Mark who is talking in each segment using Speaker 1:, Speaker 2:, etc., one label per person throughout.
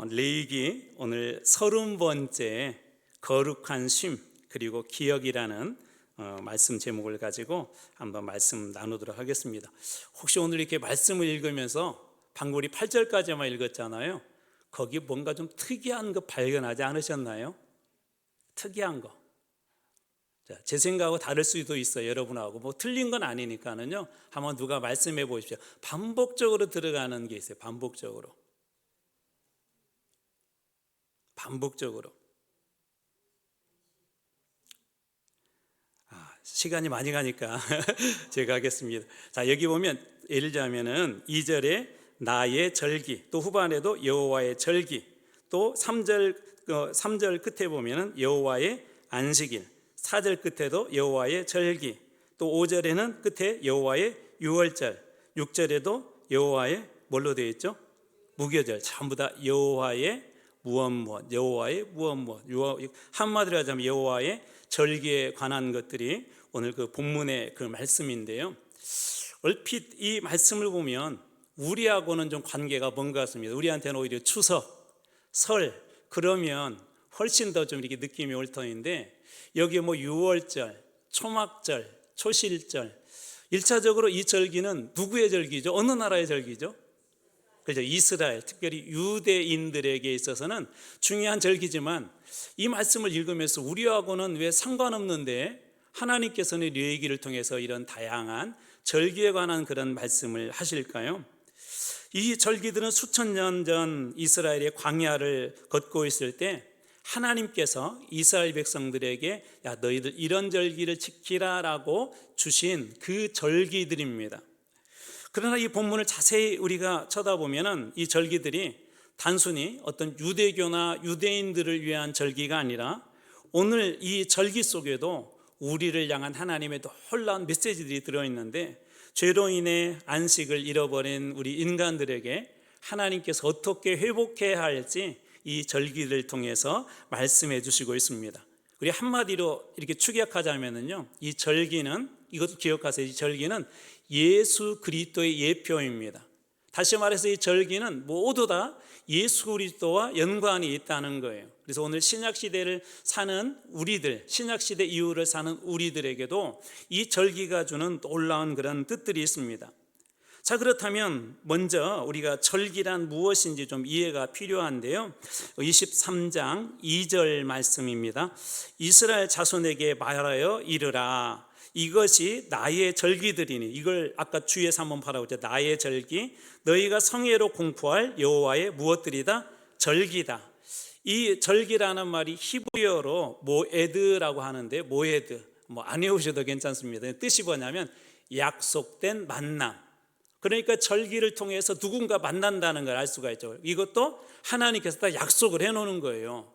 Speaker 1: 레위기 오늘 30번째 거룩한 쉼 그리고 기억이라는 말씀 제목을 가지고 한번 말씀 나누도록 하겠습니다. 혹시 오늘 이렇게 말씀을 읽으면서 방금 우리 8절까지만 읽었잖아요. 거기 뭔가 좀 특이한 거 발견하지 않으셨나요? 특이한 거. 제 생각하고 다를 수도 있어요. 여러분하고 뭐 틀린 건 아니니까는요. 한번 누가 말씀해 보십시오. 반복적으로 들어가는 게 있어요. 반복적으로. 시간이 많이 가니까 제가 하겠습니다. 자, 여기 보면 예를 들자면은 2절에 나의 절기, 또 후반에도 여호와의 절기, 또 3절 끝에 보면은 여호와의 안식일, 4절 끝에도 여호와의 절기, 또 5절에는 끝에 여호와의 유월절, 6절에도 여호와의 뭘로 되어 있죠? 무교절. 전부 다 여호와의 무엇 여호와의 무엇 한마디로 하자면 여호와의 절기에 관한 것들이 오늘 그 본문의 그 말씀인데요. 얼핏 이 말씀을 보면 우리하고는 좀 관계가 먼 것 같습니다. 우리한테는 오히려 추석, 설 그러면 훨씬 더 좀 이렇게 느낌이 올 터인데 여기 뭐 유월절, 초막절, 초실절 1차적으로 이 절기는 누구의 절기죠? 어느 나라의 절기죠? 그렇죠. 이스라엘, 특별히 유대인들에게 있어서는 중요한 절기지만 이 말씀을 읽으면서 우리하고는 왜 상관없는데 하나님께서는 레위기를 통해서 이런 다양한 절기에 관한 그런 말씀을 하실까요? 이 절기들은 수천 년 전 이스라엘의 광야를 걷고 있을 때 하나님께서 이스라엘 백성들에게 야 너희들 이런 절기를 지키라라고 주신 그 절기들입니다. 그러나 이 본문을 자세히 우리가 쳐다보면 이 절기들이 단순히 어떤 유대교나 유대인들을 위한 절기가 아니라 오늘 이 절기 속에도 우리를 향한 하나님의 놀라운 메시지들이 들어있는데 죄로 인해 안식을 잃어버린 우리 인간들에게 하나님께서 어떻게 회복해야 할지 이 절기를 통해서 말씀해 주시고 있습니다. 우리 한마디로 이렇게 축약하자면요, 이 절기는 이것도 기억하세요. 이 절기는 예수 그리스도의 예표입니다. 다시 말해서 이 절기는 모두 다 예수 그리스도와 연관이 있다는 거예요. 그래서 오늘 신약시대를 사는 우리들, 신약시대 이후를 사는 우리들에게도 이 절기가 주는 놀라운 그런 뜻들이 있습니다. 자, 그렇다면 먼저 우리가 절기란 무엇인지 좀 이해가 필요한데요. 23장 2절 말씀입니다. 이스라엘 자손에게 말하여 이르라. 이것이 나의 절기들이니. 이걸 아까 주에서 한번 바라보자. 나의 절기, 너희가 성회로 공포할 여호와의 무엇들이다? 절기다. 이 절기라는 말이 히브리어로 모에드라고 하는데 모에드 뭐 안 외우셔도 괜찮습니다. 뜻이 뭐냐면 약속된 만남. 그러니까 절기를 통해서 누군가 만난다는 걸 알 수가 있죠. 이것도 하나님께서 다 약속을 해놓는 거예요.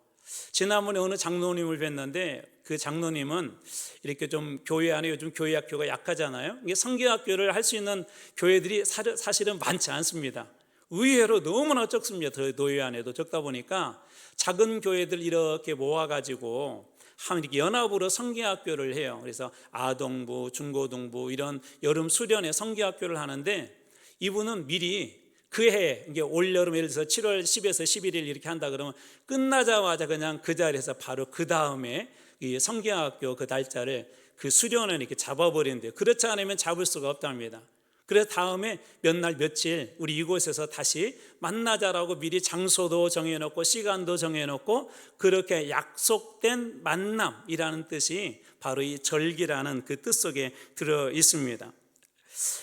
Speaker 1: 지난번에 어느 장로님을 뵀는데 그 장로님은 이렇게 좀 교회 안에 요즘 교회 학교가 약하잖아요. 이게 성경학교를 할 수 있는 교회들이 사실은 많지 않습니다. 의외로 너무나 적습니다. 교회 안에도 적다 보니까 작은 교회들 이렇게 모아가지고 이렇게 연합으로 성경학교를 해요. 그래서 아동부, 중고등부 이런 여름 수련회 성경학교를 하는데 이분은 미리 그해 이게 올여름 예를 들어서 7월 10에서 11일 이렇게 한다 그러면 끝나자마자 그냥 그 자리에서 바로 그 다음에 이 성경학교 그 날짜를 그 수련회를 이렇게 잡아버리는데요. 그렇지 않으면 잡을 수가 없답니다. 그래서 다음에 몇 날 며칠 우리 이곳에서 다시 만나자라고 미리 장소도 정해놓고 시간도 정해놓고 그렇게 약속된 만남이라는 뜻이 바로 이 절기라는 그 뜻 속에 들어 있습니다.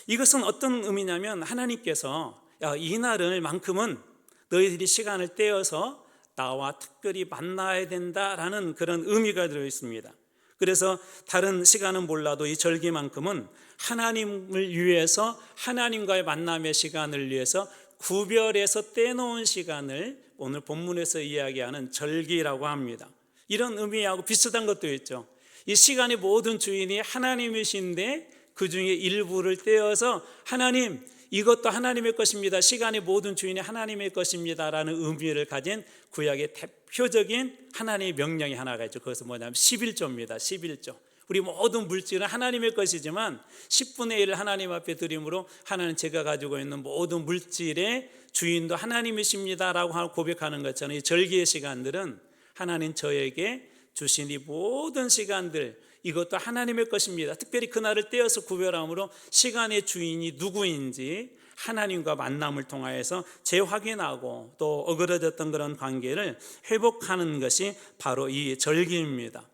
Speaker 1: 이것은 어떤 의미냐면 하나님께서 야, 이날을 만큼은 너희들이 시간을 떼어서 나와 특별히 만나야 된다라는 그런 의미가 들어 있습니다. 그래서 다른 시간은 몰라도 이 절기만큼은 하나님을 위해서 하나님과의 만남의 시간을 위해서 구별해서 떼놓은 시간을 오늘 본문에서 이야기하는 절기라고 합니다. 이런 의미하고 비슷한 것도 있죠. 이 시간의 모든 주인이 하나님이신데 그 중에 일부를 떼어서 하나님 이것도 하나님의 것입니다. 시간의 모든 주인이 하나님의 것입니다 라는 의미를 가진 구약의 대표적인 하나님의 명령이 하나가 있죠. 그것은 뭐냐면 11조입니다. 11조. 우리 모든 물질은 하나님의 것이지만 10분의 1을 하나님 앞에 드림으로 하나님 제가 가지고 있는 모든 물질의 주인도 하나님이십니다라고 고백하는 것처럼 이 절기의 시간들은 하나님 저에게 주신 이 모든 시간들, 이것도 하나님의 것입니다. 특별히 그날을 떼어서 구별함으로 시간의 주인이 누구인지 하나님과 만남을 통하여서 재확인하고 또 어그러졌던 그런 관계를 회복하는 것이 바로 이 절기입니다.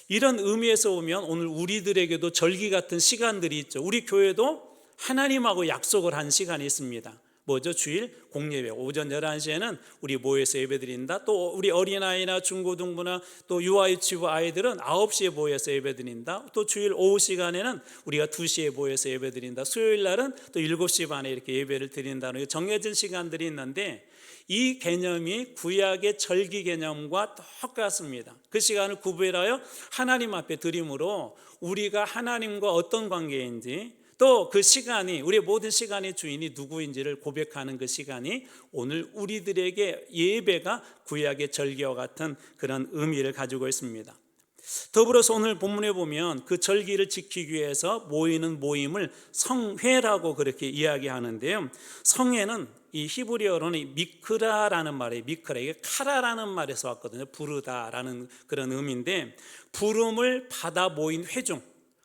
Speaker 1: 이런 의미에서 보면 오늘 우리들에게도 절기 같은 시간들이 있죠. 우리 교회도 하나님하고 약속을 한 시간이 있습니다. 뭐죠? 주일 공예배 오전 11시에는 우리 모여서 예배드린다. 또 우리 어린아이나 중고등부나 또 유아유치부 아이들은 9시에 모여서 예배드린다. 또 주일 오후 시간에는 우리가 2시에 모여서 예배드린다. 수요일 날은 또 7시 반에 이렇게 예배를 드린다는 정해진 시간들이 있는데, 이 개념이 구약의 절기 개념과 똑같습니다. 그 시간을 구별하여 하나님 앞에 드림으로 우리가 하나님과 어떤 관계인지, 또 그 시간이, 우리의 모든 시간의 주인이 누구인지를 고백하는 그 시간이 오늘 우리들에게 예배가 구약의 절기와 같은 그런 의미를 가지고 있습니다. 더불어서 오늘 본문에 보면 그 절기를 지키기 위해서 모이는 모임을 성회라고 그렇게 이야기하는데요. 성회는 이 히브리어로는 미크라라는 말이에요. 미크라, 이게 카라라는 말에서 왔거든요. 부르다라는 그런 의미인데, 부름을 받아 모인 회중,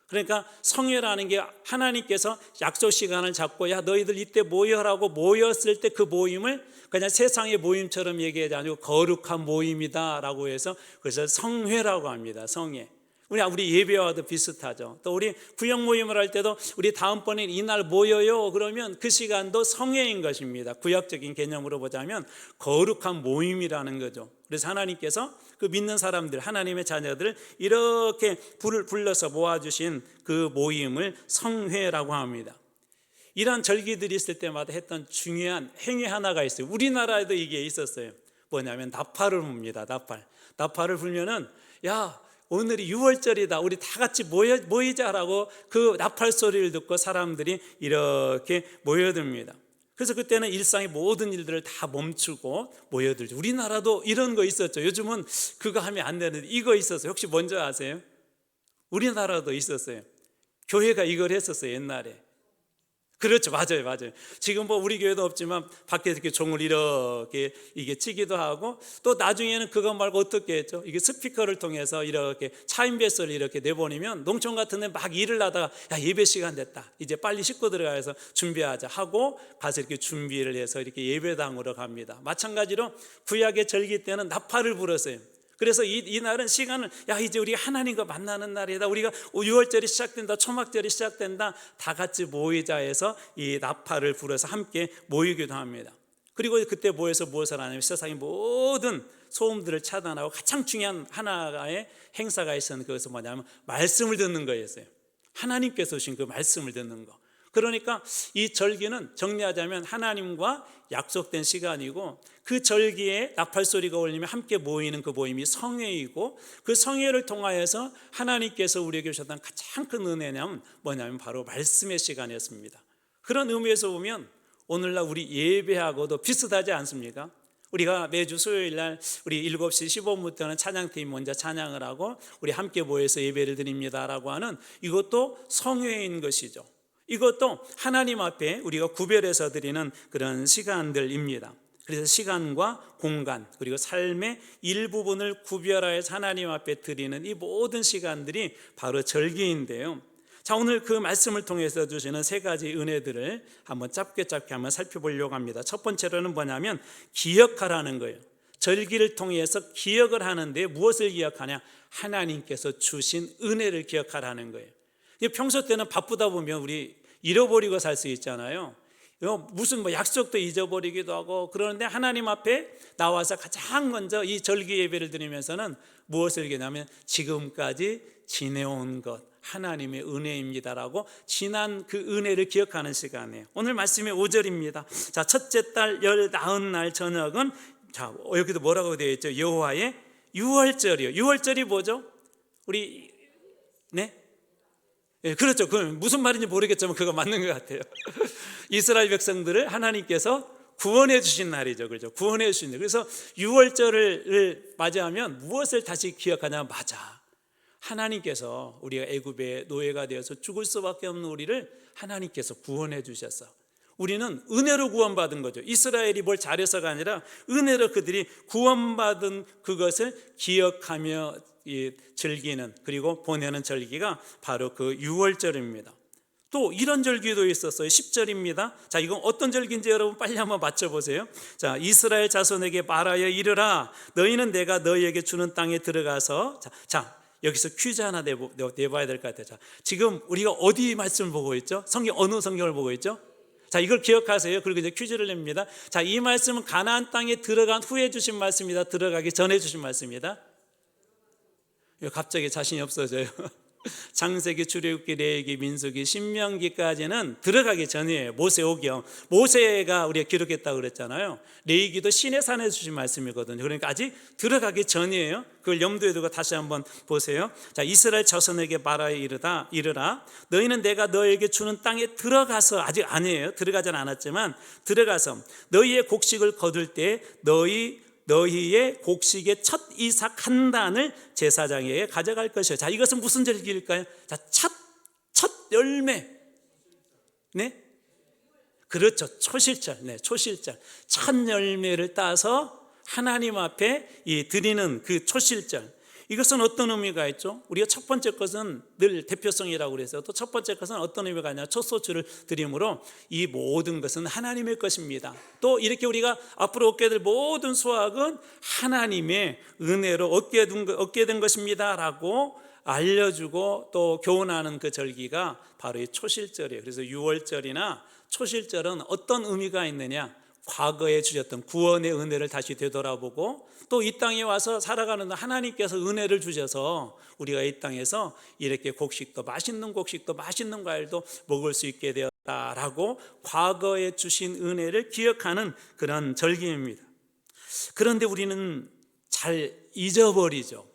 Speaker 1: 그러니까 성회라는 게 하나님께서 약속 시간을 잡고 야 너희들 이때 모여라고 모였을 때 그 모임을 그냥 세상의 모임처럼 얘기하지 않고 거룩한 모임이다 라고 해서 그래서 성회라고 합니다. 성회. 우리 예배와도 비슷하죠. 또 우리 구역 모임을 할 때도 우리 다음번에 이날 모여요 그러면 그 시간도 성회인 것입니다. 구약적인 개념으로 보자면 거룩한 모임이라는 거죠. 그래서 하나님께서 그 믿는 사람들, 하나님의 자녀들을 이렇게 불러서 모아주신 그 모임을 성회라고 합니다. 이러한 절기들이 있을 때마다 했던 중요한 행위 하나가 있어요. 우리나라에도 이게 있었어요. 뭐냐면 나팔을 붑니다. 나팔을 불면은 야 오늘이 6월절이다 우리 다 같이 모이자라고 그 나팔 소리를 듣고 사람들이 이렇게 모여듭니다. 그래서 그때는 일상의 모든 일들을 다 멈추고 모여들죠. 우리나라도 이런 거 있었죠. 요즘은 그거 하면 안 되는데 이거 있었어요. 혹시 뭔지 아세요? 우리나라도 있었어요. 교회가 이걸 했었어요. 옛날에. 그렇죠. 맞아요. 지금 뭐 우리 교회도 없지만 밖에 이렇게 종을 이렇게 이게 치기도 하고, 또 나중에는 그거 말고 어떻게 했죠? 이게 스피커를 통해서 이렇게 차인배설을 이렇게 내보내면 농촌 같은 데 막 일을 하다가 야 예배 시간 됐다 이제 빨리 씻고 들어가서 준비하자 하고 가서 이렇게 준비를 해서 이렇게 예배당으로 갑니다. 마찬가지로 구약의 절기 때는 나팔을 불었어요. 그래서 이날은 시간을 야 이제 우리가 하나님과 만나는 날이다, 우리가 6월절이 시작된다, 초막절이 시작된다, 다 같이 모이자 해서 이 나팔을 불어서 함께 모이기도 합니다. 그리고 그때 모여서 무엇을 하냐면 세상의 모든 소음들을 차단하고 가장 중요한 하나의 행사가 있었는데, 그것은 뭐냐면 말씀을 듣는 거였어요. 하나님께서 주신 그 말씀을 듣는 거. 그러니까 이 절기는 정리하자면 하나님과 약속된 시간이고, 그 절기에 나팔 소리가 울리면 함께 모이는 그 모임이 성회이고, 그 성회를 통하여서 하나님께서 우리에게 주셨던 가장 큰 은혜는 뭐냐면 바로 말씀의 시간이었습니다. 그런 의미에서 보면 오늘날 우리 예배하고도 비슷하지 않습니까? 우리가 매주 수요일 날 우리 7시 15분부터는 찬양팀 먼저 찬양을 하고 우리 함께 모여서 예배를 드립니다라고 하는 이것도 성회인 것이죠. 이것도 하나님 앞에 우리가 구별해서 드리는 그런 시간들입니다. 그래서 시간과 공간 그리고 삶의 일부분을 구별하여서 하나님 앞에 드리는 이 모든 시간들이 바로 절기인데요. 자, 오늘 그 말씀을 통해서 주시는 세 가지 은혜들을 한번 짧게 한번 살펴보려고 합니다. 첫 번째로는 뭐냐면 기억하라는 거예요. 절기를 통해서 기억을 하는데 무엇을 기억하냐? 하나님께서 주신 은혜를 기억하라는 거예요. 평소 때는 바쁘다 보면 우리 잃어버리고 살 수 있잖아요. 무슨 약속도 잊어버리기도 하고 그러는데, 하나님 앞에 나와서 가장 먼저 이 절기 예배를 드리면서는 무엇을 얘기하냐면 지금까지 지내온 것 하나님의 은혜입니다라고 지난 그 은혜를 기억하는 시간이에요. 오늘 말씀의 5절입니다. 자, 첫째 달 19날 저녁은, 자 여기도 뭐라고 되어 있죠? 여호와의 유월절이요. 유월절이 뭐죠? 우리 그렇죠. 그 무슨 말인지 모르겠지만 그거 맞는 것 같아요. 이스라엘 백성들을 하나님께서 구원해 주신 날이죠. 그렇죠? 구원해 주신 날. 그래서 유월절을 맞이하면 무엇을 다시 기억하냐? 맞아. 하나님께서 우리가 애굽의 노예가 되어서 죽을 수밖에 없는 우리를 하나님께서 구원해 주셨어. 우리는 은혜로 구원받은 거죠. 이스라엘이 뭘 잘해서가 아니라 은혜로 그들이 구원받은 그것을 기억하며 즐기는, 그리고 보내는 절기가 바로 그 유월절입니다. 또 이런 절기도 있었어요. 10절입니다. 자, 이건 어떤 절기인지 여러분 빨리 한번 맞춰보세요. 자, 이스라엘 자손에게 말하여 이르라. 너희는 내가 너희에게 주는 땅에 들어가서, 자 여기서 퀴즈 하나 내봐야 될 것 같아요. 자, 지금 우리가 어디 말씀을 보고 있죠? 어느 성경을 보고 있죠? 자, 이걸 기억하세요. 그리고 이제 퀴즈를 냅니다. 자, 이 말씀은 가나안 땅에 들어간 후에 주신 말씀이다, 들어가기 전에 주신 말씀이다? 갑자기 자신이 없어져요. 창세기, 출애굽기, 레위기, 민수기, 신명기까지는 들어가기 전이에요. 모세오경, 모세가 우리가 기록했다고 그랬잖아요. 레위기도 시내산에서 주신 말씀이거든요. 그러니까 아직 들어가기 전이에요. 그걸 염두에 두고 다시 한번 보세요. 자, 이스라엘 자손에게 말하여 이르라. 너희는 내가 너에게 주는 땅에 들어가서, 아직 아니에요, 들어가진 않았지만 들어가서 너희의 곡식을 거둘 때 너희의 곡식의 첫 이삭 한 단을 제사장에게 가져갈 것이요. 자, 이것은 무슨 절기일까요? 자, 첫 열매. 네? 그렇죠. 초실절. 네, 초실절. 첫 열매를 따서 하나님 앞에 드리는 그 초실절. 이것은 어떤 의미가 있죠? 우리가 첫 번째 것은 늘 대표성이라고 그래서, 또 첫 번째 것은 어떤 의미가 있냐? 첫 소출을 드림으로 이 모든 것은 하나님의 것입니다. 또 이렇게 우리가 앞으로 얻게 될 모든 수확은 하나님의 은혜로 얻게 된 것입니다 라고 알려주고 또 교훈하는 그 절기가 바로 이 초실절이에요. 그래서 유월절이나 초실절은 어떤 의미가 있느냐? 과거에 주셨던 구원의 은혜를 다시 되돌아보고, 또 이 땅에 와서 살아가는 하나님께서 은혜를 주셔서 우리가 이 땅에서 이렇게 곡식도, 맛있는 곡식도, 맛있는 과일도 먹을 수 있게 되었다라고 과거에 주신 은혜를 기억하는 그런 절기입니다. 그런데 우리는 잘 잊어버리죠.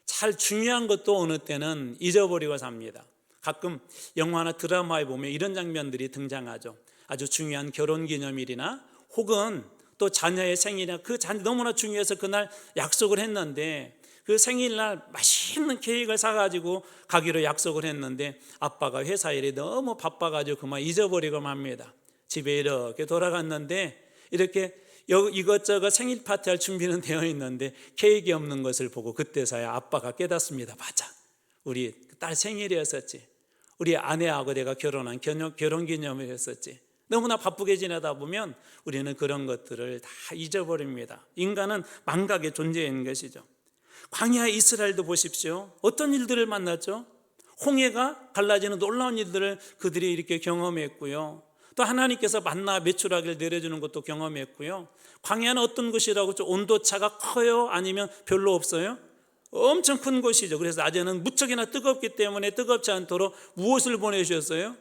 Speaker 1: 잘 중요한 것도 어느 때는 잊어버리고 삽니다. 가끔 영화나 드라마에 보면 이런 장면들이 등장하죠. 아주 중요한 결혼기념일이나 혹은 또 자녀의 생일이나, 그 자녀 너무나 중요해서 그날 약속을 했는데, 그 생일날 맛있는 케이크를 사가지고 가기로 약속을 했는데 아빠가 회사 일이 너무 바빠가지고 그만 잊어버리고 맙니다. 집에 이렇게 돌아갔는데 이렇게 이것저것 생일 파티할 준비는 되어 있는데 케이크 없는 것을 보고 그때서야 아빠가 깨닫습니다. 맞아, 우리 딸 생일이었었지, 우리 아내하고 내가 결혼한 결혼기념일이었었지. 너무나 바쁘게 지내다 보면 우리는 그런 것들을 다 잊어버립니다. 인간은 망각의 존재인 것이죠. 광야 이스라엘도 보십시오. 어떤 일들을 만났죠? 홍해가 갈라지는 놀라운 일들을 그들이 이렇게 경험했고요. 또 하나님께서 만나 메추라기를 내려주는 것도 경험했고요. 광야는 어떤 곳이라고? 좀 온도차가 커요? 아니면 별로 없어요? 엄청 큰 곳이죠. 그래서 낮에는 무척이나 뜨겁기 때문에 뜨겁지 않도록 무엇을 보내주셨어요?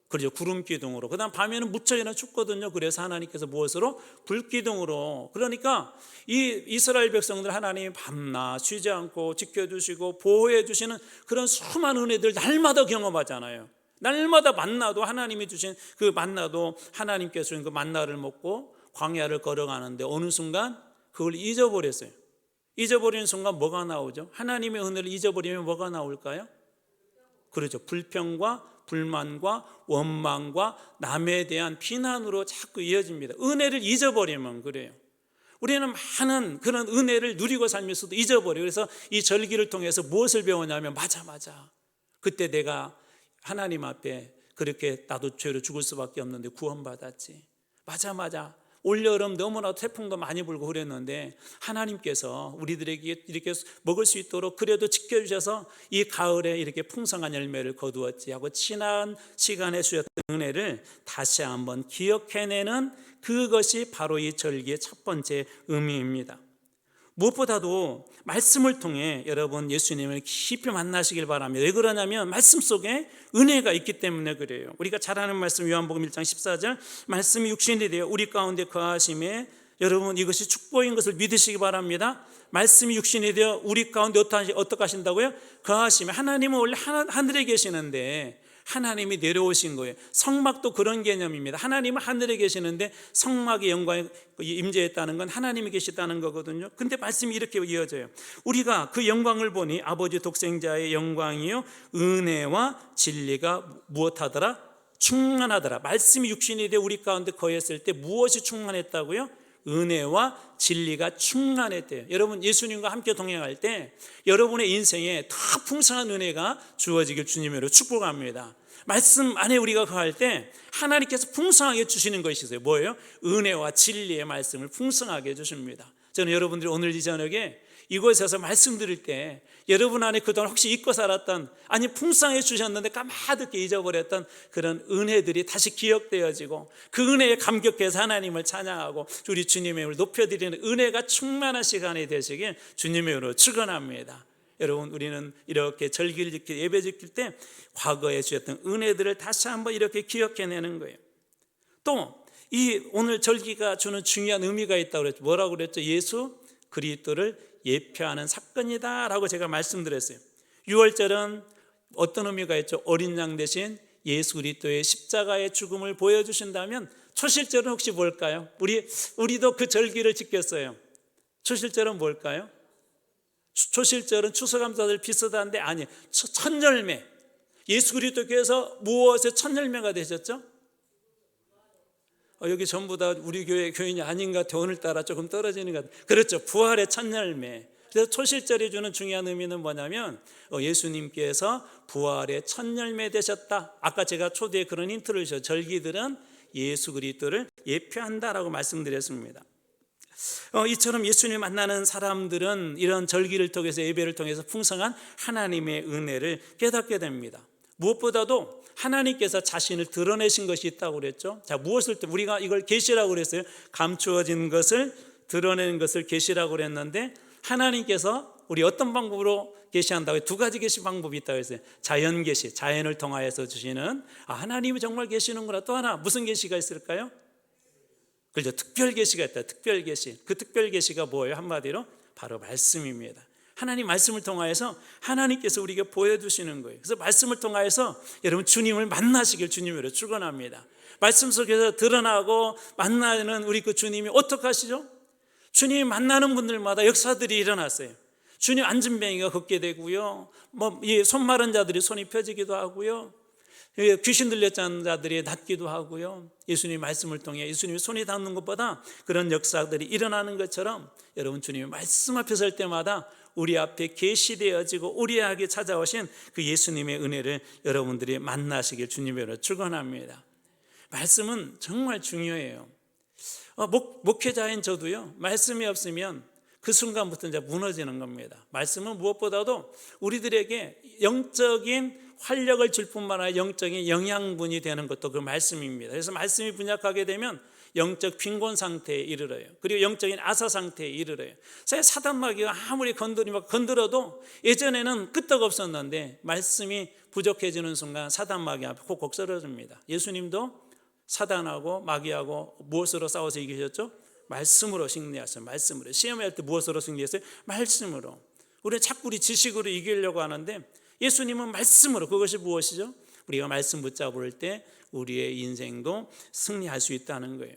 Speaker 1: 그렇죠, 구름기둥으로. 그 다음 밤에는 무척이나 춥거든요. 그래서 하나님께서 무엇으로? 불기둥으로. 그러니까 이 이스라엘 백성들 하나님이 밤낮 쉬지 않고 지켜주시고 보호해 주시는 그런 수많은 은혜들 날마다 경험하잖아요. 날마다 만나도 하나님이 주신 그 만나도 하나님께서 주신 그 만나를 먹고 광야를 걸어가는데 어느 순간 그걸 잊어버렸어요. 잊어버리는 순간 뭐가 나오죠? 하나님의 은혜를 잊어버리면 뭐가 나올까요? 그렇죠, 불평과 불만과 원망과 남에 대한 비난으로 자꾸 이어집니다. 은혜를 잊어버리면 그래요. 우리는 많은 그런 은혜를 누리고 살면서도 잊어버려요. 그래서 이 절기를 통해서 무엇을 배우냐면, 맞아, 그때 내가 하나님 앞에 그렇게 나도 죄로 죽을 수밖에 없는데 구원받았지. 맞아, 올여름 너무나 태풍도 많이 불고 그랬는데 하나님께서 우리들에게 이렇게 먹을 수 있도록 그래도 지켜주셔서 이 가을에 이렇게 풍성한 열매를 거두었지 하고 지난 시간에 주셨던 은혜를 다시 한번 기억해내는 그것이 바로 이 절기의 첫 번째 의미입니다. 무엇보다도 말씀을 통해 여러분 예수님을 깊이 만나시길 바랍니다. 왜 그러냐면 말씀 속에 은혜가 있기 때문에 그래요. 우리가 잘 아는 말씀 요한복음 1장 14절, 말씀이 육신이 되어 우리 가운데 거하심에, 여러분 이것이 축복인 것을 믿으시기 바랍니다. 말씀이 육신이 되어 우리 가운데 어떻게 하신다고요? 거하심에. 하나님은 원래 하늘에 계시는데 하나님이 내려오신 거예요. 성막도 그런 개념입니다. 하나님은 하늘에 계시는데 성막의 영광이 임재했다는 건 하나님이 계시다는 거거든요. 근데 말씀이 이렇게 이어져요. 우리가 그 영광을 보니 아버지 독생자의 영광이요 은혜와 진리가 무엇하더라? 충만하더라. 말씀이 육신이 되어 우리 가운데 거했을 때 무엇이 충만했다고요? 은혜와 진리가 충만했대요. 여러분, 예수님과 함께 동행할 때 여러분의 인생에 더 풍성한 은혜가 주어지길 주님으로 축복합니다. 말씀 안에 우리가 거할 때 하나님께서 풍성하게 주시는 것이 있어요. 뭐예요? 은혜와 진리의 말씀을 풍성하게 해주십니다. 저는 여러분들이 오늘 이 저녁에 이곳에서 말씀 드릴 때 여러분 안에 그동안 혹시 잊고 살았던, 아니 풍성해 주셨는데 까마득히 잊어버렸던 그런 은혜들이 다시 기억되어지고 그 은혜에 감격해서 하나님을 찬양하고 우리 주님의 이름을 높여드리는 은혜가 충만한 시간이 되시길 주님의 이름으로 축원합니다. 여러분, 우리는 이렇게 절기를 지킬, 예배 지킬 때 과거에 주셨던 은혜들을 다시 한번 이렇게 기억해내는 거예요. 또 이 오늘 절기가 주는 중요한 의미가 있다고 그랬죠. 뭐라고 그랬죠? 예수 그리스도를 예표하는 사건이다 라고 제가 말씀드렸어요. 6월절은 어떤 의미가 있죠? 어린 양 대신 예수 그리스도의 십자가의 죽음을 보여주신다면, 초실절은 혹시 뭘까요? 우리도 그 절기를 지켰어요. 초실절은 뭘까요? 초실절은 추수감사절 비슷한데 아니에요. 첫 열매. 예수 그리스도께서 무엇의 첫 열매가 되셨죠? 여기 전부 다 우리 교회 교인이 아닌가, 오늘따라 조금 떨어지는 것 같아요. 그렇죠. 부활의 첫 열매. 그래서 초실절이 주는 중요한 의미는 뭐냐면 예수님께서 부활의 첫 열매 되셨다. 아까 제가 초대에 그런 힌트를 주셨죠. 절기들은 예수 그리스도를 예표한다라고 말씀드렸습니다. 이처럼 예수님 만나는 사람들은 이런 절기를 통해서, 예배를 통해서 풍성한 하나님의 은혜를 깨닫게 됩니다. 무엇보다도 하나님께서 자신을 드러내신 것이 있다고 그랬죠. 자, 무엇을 우리가 이걸 계시라고 그랬어요. 감추어진 것을 드러내는 것을 계시라고 그랬는데, 하나님께서 우리 어떤 방법으로 계시한다고? 두 가지 계시 방법이 있다고 했어요. 자연 계시, 자연을 통하여서 주시는, 하나님이 정말 계시는구나. 또 하나 무슨 계시가 있을까요? 그렇죠. 특별 계시가 있다. 특별 계시. 그 특별 계시가 뭐예요? 한마디로 바로 말씀입니다. 하나님 말씀을 통하여서 하나님께서 우리에게 보여주시는 거예요. 그래서 말씀을 통하여서 여러분 주님을 만나시길 주님으로 축원합니다. 말씀 속에서 드러나고 만나는 우리 그 주님이 어떻게 하시죠? 주님 만나는 분들마다 역사들이 일어났어요. 주님 안진뱅이가 걷게 되고요, 손 마른 자들이 손이 펴지기도 하고요, 귀신 들렸던 자들이 낫기도 하고요. 예수님 말씀을 통해 예수님이 손이 닿는 것보다 그런 역사들이 일어나는 것처럼 여러분 주님이 말씀 앞에 설 때마다 우리 앞에 계시되어지고 우리에게 찾아오신 그 예수님의 은혜를 여러분들이 만나시길 주님으로 축원합니다. 말씀은 정말 중요해요. 목회자인 저도요, 말씀이 없으면 그 순간부터 이제 무너지는 겁니다. 말씀은 무엇보다도 우리들에게 영적인 활력을 줄 뿐만 아니라 영적인 영양분이 되는 것도 그 말씀입니다. 그래서 말씀이 분약하게 되면 영적 빈곤 상태에 이르러요. 그리고 영적인 아사 상태에 이르러요. 사단 마귀가 아무리 건드려도 예전에는 끄떡 없었는데 말씀이 부족해지는 순간 사단 마귀 앞에 콕콕 쓰러집니다. 예수님도 사단하고 마귀하고 무엇으로 싸워서 이기셨죠? 말씀으로 승리하셨어요. 말씀으로. 시험할 때 무엇으로 승리했어요? 말씀으로. 우리는 자꾸 우리 지식으로 이기려고 하는데 예수님은 말씀으로. 그것이 무엇이죠? 우리가 말씀 붙잡을 때 우리의 인생도 승리할 수 있다는 거예요.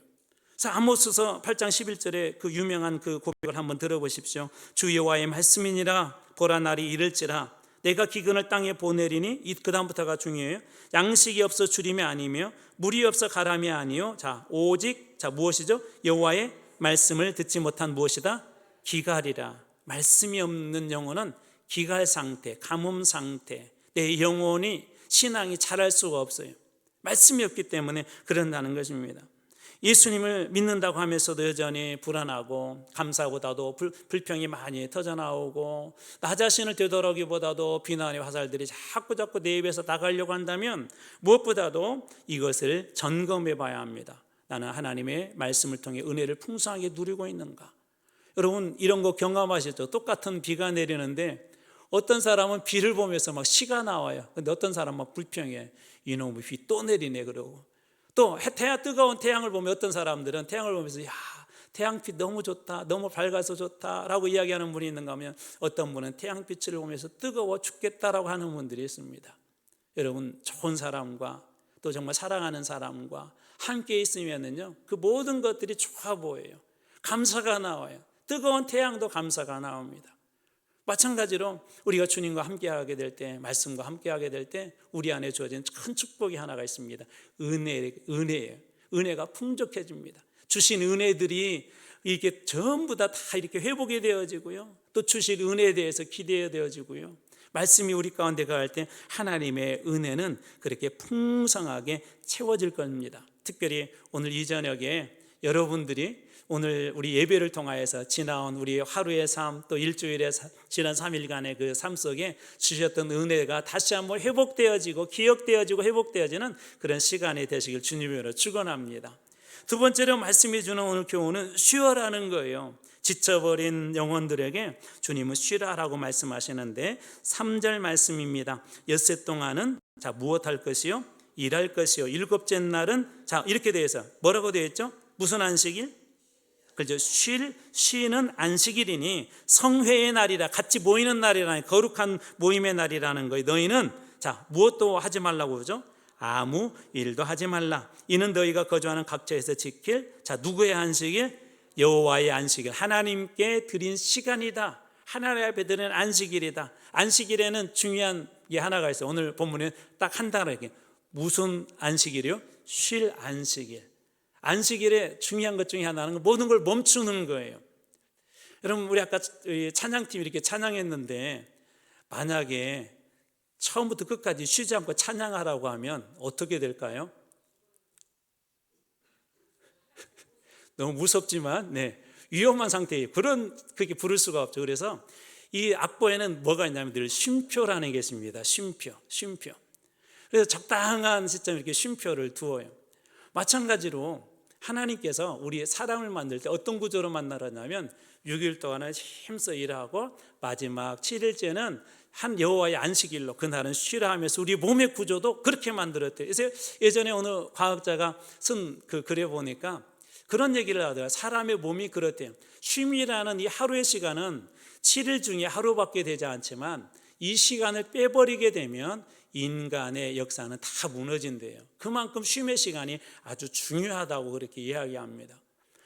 Speaker 1: 자, 아모스서 8장 11절에 그 유명한 그 고백을 한번 들어보십시오. 주 여호와의 말씀이니라. 보라, 날이 이를지라. 내가 기근을 땅에 보내리니, 그 다음부터가 중요해요. 양식이 없어 주림이 아니며 물이 없어 가람이 아니요. 자, 오직 무엇이죠? 여호와의 말씀을 듣지 못한 무엇이다? 기갈이라. 말씀이 없는 영혼은 기갈 상태, 가뭄 상태, 내 영혼이, 신앙이 자랄 수가 없어요. 말씀이 없기 때문에 그런다는 것입니다. 예수님을 믿는다고 하면서도 여전히 불안하고 감사보다도 불평이 많이 터져나오고 나 자신을 되돌아오기보다도 비난의 화살들이 자꾸 내 입에서 나가려고 한다면 무엇보다도 이것을 점검해 봐야 합니다. 나는 하나님의 말씀을 통해 은혜를 풍성하게 누리고 있는가? 여러분 이런 거 경험하시죠? 똑같은 비가 내리는데 어떤 사람은 비를 보면서 막 시가 나와요. 근데 어떤 사람은 막 불평해. 이놈의 비 또 내리네 그러고. 또 뜨거운 태양을 보면 어떤 사람들은 태양을 보면서 야, 태양빛 너무 좋다, 너무 밝아서 좋다라고 이야기하는 분이 있는가 하면 어떤 분은 태양빛을 보면서 뜨거워 죽겠다라고 하는 분들이 있습니다. 여러분 좋은 사람과 또 정말 사랑하는 사람과 함께 있으면은요 그 모든 것들이 좋아 보여요. 감사가 나와요. 뜨거운 태양도 감사가 나옵니다. 마찬가지로 우리가 주님과 함께하게 될 때, 말씀과 함께하게 될 때 우리 안에 주어진 큰 축복이 하나가 있습니다. 은혜예요. 은혜가 풍족해집니다. 주신 은혜들이 이게 전부 다 이렇게 회복이 되어지고요, 또 주실 은혜에 대해서 기대되어지고요, 말씀이 우리 가운데 가할 때 하나님의 은혜는 그렇게 풍성하게 채워질 겁니다. 특별히 오늘 이 저녁에 여러분들이 오늘 우리 예배를 통하여서 지나온 우리 하루의 삶, 또 일주일의 지난 3일간의 그 삶 속에 주셨던 은혜가 다시 한번 회복되어지고 기억되어지고 회복되어지는 그런 시간이 되시길 주님으로 축원합니다. 두 번째로 말씀해 주는 오늘 교훈은 쉬어라는 거예요. 지쳐버린 영혼들에게 주님은 쉬라라고 말씀하시는데 3절 말씀입니다. 엿새 동안은 무엇할 것이요? 일할 것이요. 일곱째 날은 이렇게 되어 있어요. 뭐라고 되어 있죠? 무슨 안식일? 그죠? 쉬는 안식일이니 성회의 날이라, 같이 모이는 날이라, 거룩한 모임의 날이라는 거예요. 너희는 무엇도 하지 말라고 그러죠? 아무 일도 하지 말라. 이는 너희가 거주하는 각처에서 지킬 누구의 안식일? 여호와의 안식일, 하나님께 드린 시간이다. 하나님 앞에 드린 안식일이다. 안식일에는 중요한 게 하나가 있어요. 오늘 본문에 딱 한 단어에 무슨 안식일이요? 쉴 안식일. 안식일에 중요한 것 중에 하나는 모든 걸 멈추는 거예요. 여러분, 우리 아까 찬양팀이 이렇게 찬양했는데 만약에 처음부터 끝까지 쉬지 않고 찬양하라고 하면 어떻게 될까요? 너무 무섭지만 위험한 상태예요. 그렇게 부를 수가 없죠. 그래서 이 악보에는 뭐가 있냐면 늘 쉼표라는 게 있습니다. 쉼표. 그래서 적당한 시점에 이렇게 쉼표를 두어요. 마찬가지로 하나님께서 우리 사람을 만들 때 어떤 구조로 만들었냐면 6일 동안은 힘써 일하고 마지막 7일째는 한 여호와의 안식일로 그날은 쉬라 하면서 우리 몸의 구조도 그렇게 만들었대요. 그래서 예전에 어느 과학자가 쓴 그 글에 보니까 그런 얘기를 하더라고요. 사람의 몸이 그렇대요. 쉼이라는 이 하루의 시간은 7일 중에 하루밖에 되지 않지만 이 시간을 빼버리게 되면 인간의 역사는 다 무너진대요. 그만큼 쉼의 시간이 아주 중요하다고 그렇게 이야기합니다.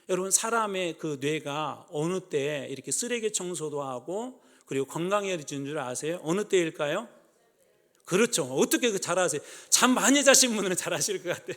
Speaker 1: 여러분, 사람의 그 뇌가 어느 때 이렇게 쓰레기 청소도 하고 그리고 건강해지는 줄 아세요? 어느 때일까요? 그렇죠. 어떻게 잘 아세요? 잠 많이 자신 분들은 잘 아실 것 같아요.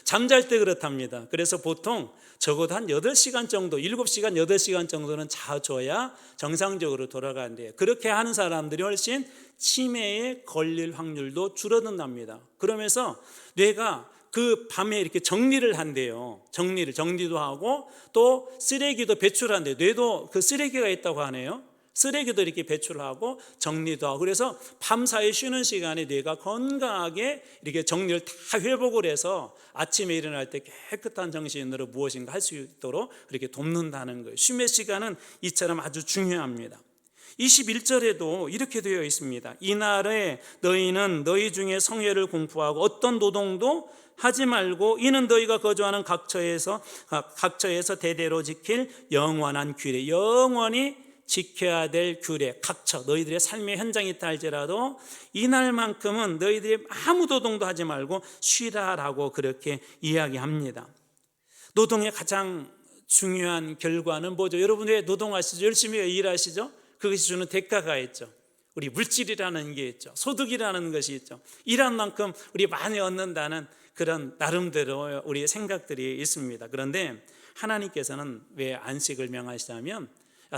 Speaker 1: 잠잘 때 그렇답니다. 그래서 보통 적어도 한 8시간 정도, 7시간, 8시간 정도는 자줘야 정상적으로 돌아가는데요. 그렇게 하는 사람들이 훨씬 치매에 걸릴 확률도 줄어든답니다. 그러면서 뇌가 그 밤에 이렇게 정리를 한대요. 정리도 하고 또 쓰레기도 배출한대요. 뇌도 그 쓰레기가 있다고 하네요. 쓰레기도 이렇게 배출하고 정리도 하고, 그래서 밤사이 쉬는 시간에 뇌가 건강하게 이렇게 정리를 다 회복을 해서 아침에 일어날 때 깨끗한 정신으로 무엇인가 할 수 있도록 그렇게 돕는다는 거예요. 쉼의 시간은 이처럼 아주 중요합니다. 21절에도 이렇게 되어 있습니다. 이날에 너희는 너희 중에 성회를 공포하고 어떤 노동도 하지 말고 이는 너희가 거주하는 각처에서 대대로 지킬 영원한 규례, 영원히 지켜야 될 규례, 각처, 너희들의 삶의 현장이 있다 할지라도 이날만큼은 너희들이 아무 노동도 하지 말고 쉬라라고 그렇게 이야기합니다. 노동의 가장 중요한 결과는 뭐죠? 여러분 왜 노동하시죠? 열심히 일하시죠? 그것이 주는 대가가 있죠. 우리 물질이라는 게 있죠. 소득이라는 것이 있죠. 일한 만큼 우리 많이 얻는다는 그런 나름대로 우리의 생각들이 있습니다. 그런데 하나님께서는 왜 안식을 명하시냐면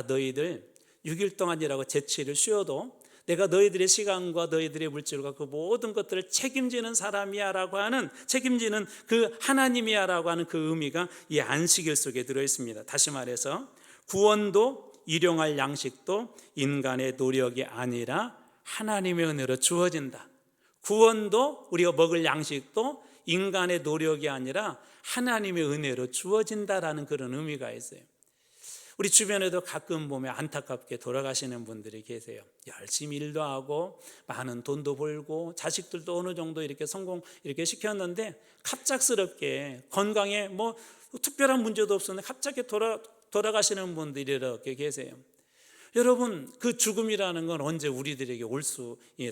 Speaker 1: 너희들 6일 동안이라고 제7일 쉬어도 내가 너희들의 시간과 너희들의 물질과 그 모든 것들을 책임지는 사람이야라고 하는, 책임지는 그 하나님이야라고 하는 그 의미가 이 안식일 속에 들어있습니다. 다시 말해서 구원도 일용할 양식도 인간의 노력이 아니라 하나님의 은혜로 주어진다. 구원도 우리가 먹을 양식도 인간의 노력이 아니라 하나님의 은혜로 주어진다라는 그런 의미가 있어요. 우리 주변에도 가끔 보면 안타깝게 돌아가시는 분들이 계세요. 열심히 일도 하고 많은 돈도 벌고 자식들도 어느 정도 이렇게 성공 이렇게 시켰는데 갑작스럽게 건강에 뭐 특별한 문제도 없었는데 갑자기 돌아가시는 분들이 이렇게 계세요. 여러분, 그 죽음이라는 건 언제 우리들에게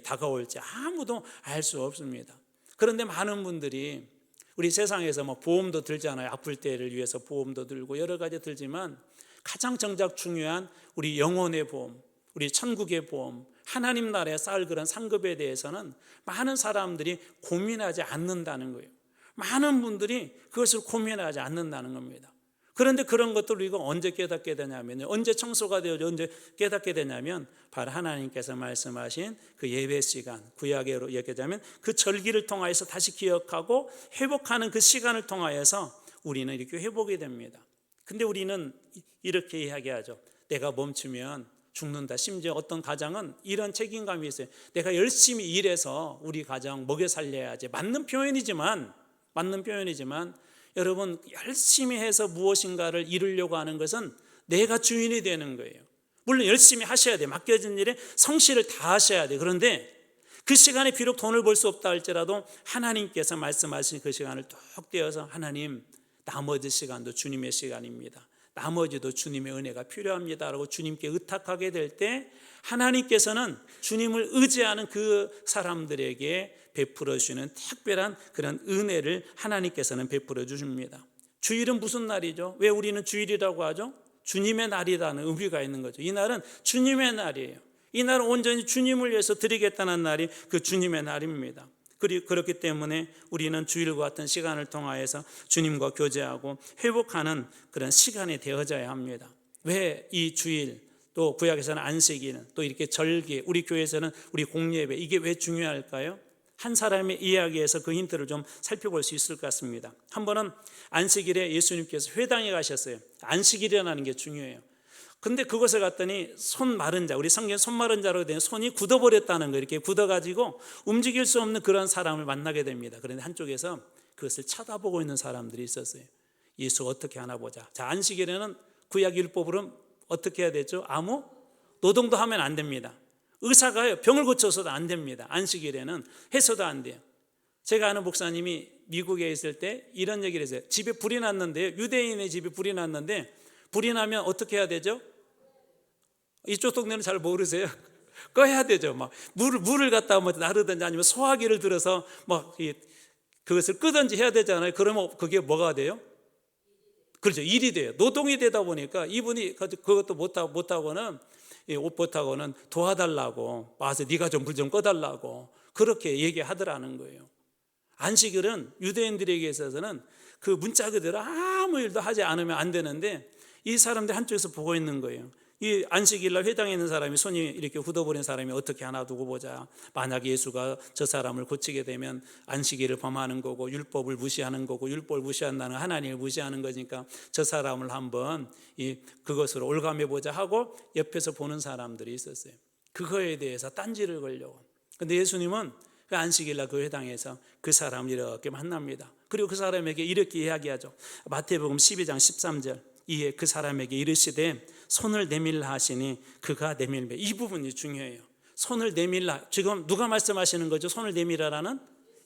Speaker 1: 다가올지 아무도 알 수 없습니다. 그런데 많은 분들이 우리 세상에서 뭐 보험도 들잖아요. 아플 때를 위해서 보험도 들고 여러 가지 들지만 가장 정작 중요한 우리 영혼의 보험, 우리 천국의 보험, 하나님 나라에 쌓을 그런 상급에 대해서는 많은 사람들이 고민하지 않는다는 거예요. 많은 분들이 그것을 고민하지 않는다는 겁니다. 그런데 그런 것들을 우리가 언제 깨닫게 되냐면, 언제 청소가 되어져 언제 깨닫게 되냐면, 바로 하나님께서 말씀하신 그 예배 시간, 구약으로 얘기하자면 그 절기를 통하여서 다시 기억하고 회복하는 그 시간을 통하여서 우리는 이렇게 회복이 됩니다. 근데 우리는 이렇게 이야기하죠. 내가 멈추면 죽는다. 심지어 어떤 가장은 이런 책임감이 있어요. 내가 열심히 일해서 우리 가정 먹여 살려야지. 맞는 표현이지만 여러분, 열심히 해서 무엇인가를 이루려고 하는 것은 내가 주인이 되는 거예요. 물론 열심히 하셔야 돼요. 맡겨진 일에 성실을 다하셔야 돼요. 그런데 그 시간에 비록 돈을 벌 수 없다 할지라도 하나님께서 말씀하신 그 시간을 뚝 떼어서, 하나님, 나머지 시간도 주님의 시간입니다. 나머지도 주님의 은혜가 필요합니다 라고 주님께 의탁하게 될 때, 하나님께서는 주님을 의지하는 그 사람들에게 베풀어 주시는 특별한 그런 은혜를 하나님께서는 베풀어 주십니다. 주일은 무슨 날이죠? 왜 우리는 주일이라고 하죠? 주님의 날이라는 의미가 있는 거죠. 이 날은 주님의 날이에요. 이 날은 온전히 주님을 위해서 드리겠다는 날이 그 주님의 날입니다. 그렇기 때문에 우리는 주일과 같은 시간을 통하여서 주님과 교제하고 회복하는 그런 시간이 되어져야 합니다. 왜 이 주일, 또 구약에서는 안식일은, 또 이렇게 절기, 우리 교회에서는 우리 공예배, 이게 왜 중요할까요? 한 사람의 이야기에서 그 힌트를 좀 살펴볼 수 있을 것 같습니다. 한 번은 안식일에 예수님께서 회당에 가셨어요. 안식일이라는 게 중요해요. 근데 그곳에 갔더니 손 마른 자, 우리 성경 손 마른 자로 된 손이 굳어버렸다는 거, 이렇게 굳어가지고 움직일 수 없는 그런 사람을 만나게 됩니다. 그런데 한쪽에서 그것을 쳐다보고 있는 사람들이 있었어요. 예수 어떻게 하나 보자. 자, 안식일에는 구약 율법으로는 어떻게 해야 되죠? 아무 노동도 하면 안 됩니다. 의사가 병을 고쳐서도 안 됩니다. 안식일에는 해서도 안 돼요. 제가 아는 목사님이 미국에 있을 때 이런 얘기를 했어요. 집에 불이 났는데요. 유대인의 집에 불이 났는데, 불이 나면 어떻게 해야 되죠? 이쪽 동네는 잘 모르세요. 꺼야 되죠. 막 물을 갖다가 뭐 나르든지 아니면 소화기를 들어서 막 그것을 끄든지 해야 되잖아요. 그러면 그게 뭐가 돼요? 그렇죠. 일이 돼요. 노동이 되다 보니까 이분이 그것도 못하고는, 옷 못하고는 도와달라고 와서 네가 좀 불 좀 꺼달라고 그렇게 얘기하더라는 거예요. 안식일은 유대인들에게 있어서는 그 문자 그대로 아무 일도 하지 않으면 안 되는데, 이 사람들이 한쪽에서 보고 있는 거예요. 이 안식일날 회당에 있는 사람이 손이 이렇게 굳어버린 사람이 어떻게 하나 두고 보자. 만약 예수가 저 사람을 고치게 되면 안식일을 범하는 거고 율법을 무시하는 거고, 율법을 무시한다는 하나님을 무시하는 거니까 저 사람을 한번 그것으로 올감해 보자 하고 옆에서 보는 사람들이 있었어요. 그거에 대해서 딴지를 걸려고. 근데 예수님은 그 안식일날 그 회당에서 그 사람을 이렇게 만납니다. 그리고 그 사람에게 이렇게 이야기하죠. 마태복음 12장 13절. 이에 그 사람에게 이르시되 손을 내밀라 하시니 그가 내밀매. 이 부분이 중요해요. 손을 내밀라. 지금 누가 말씀하시는 거죠? 손을 내밀어라는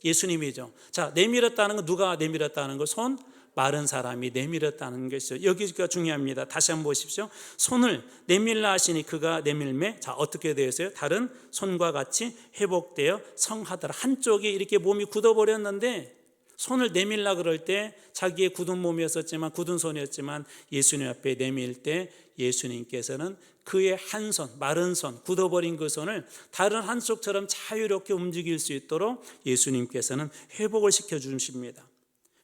Speaker 1: 예수님이죠. 자, 내밀었다는 건 누가 내밀었다는 거? 손 마른 사람이 내밀었다는 것이죠. 여기가 중요합니다. 다시 한번 보십시오. 손을 내밀라 하시니 그가 내밀매. 자, 어떻게 되었어요? 다른 손과 같이 회복되어 성하더라. 한쪽이 이렇게 몸이 굳어버렸는데, 손을 내밀라 그럴 때 자기의 굳은 몸이었지만, 굳은 손이었지만 예수님 앞에 내밀 때 예수님께서는 그의 한 손, 마른 손, 굳어버린 그 손을 다른 한 손처럼 자유롭게 움직일 수 있도록 예수님께서는 회복을 시켜주십니다.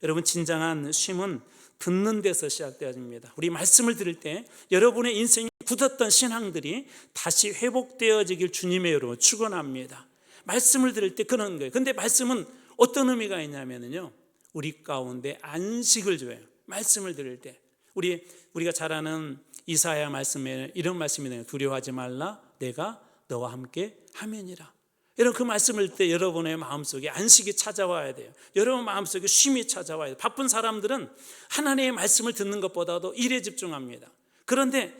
Speaker 1: 여러분, 진정한 쉼은 듣는 데서 시작되어집니다. 우리 말씀을 들을 때 여러분의 인생이 굳었던 신앙들이 다시 회복되어지길 주님의 이름으로 축원합니다. 말씀을 들을 때 그런 거예요. 근데 말씀은 어떤 의미가 있냐면요, 우리 가운데 안식을 줘요. 말씀을 들을 때 우리가 잘 아는 이사야 말씀에 이런 말씀이 나요. 두려워하지 말라, 내가 너와 함께 하면이라. 여러분, 그 말씀을 들 때 여러분의 마음속에 안식이 찾아와야 돼요. 여러분 마음속에 쉼이 찾아와야 돼요. 바쁜 사람들은 하나님의 말씀을 듣는 것보다도 일에 집중합니다. 그런데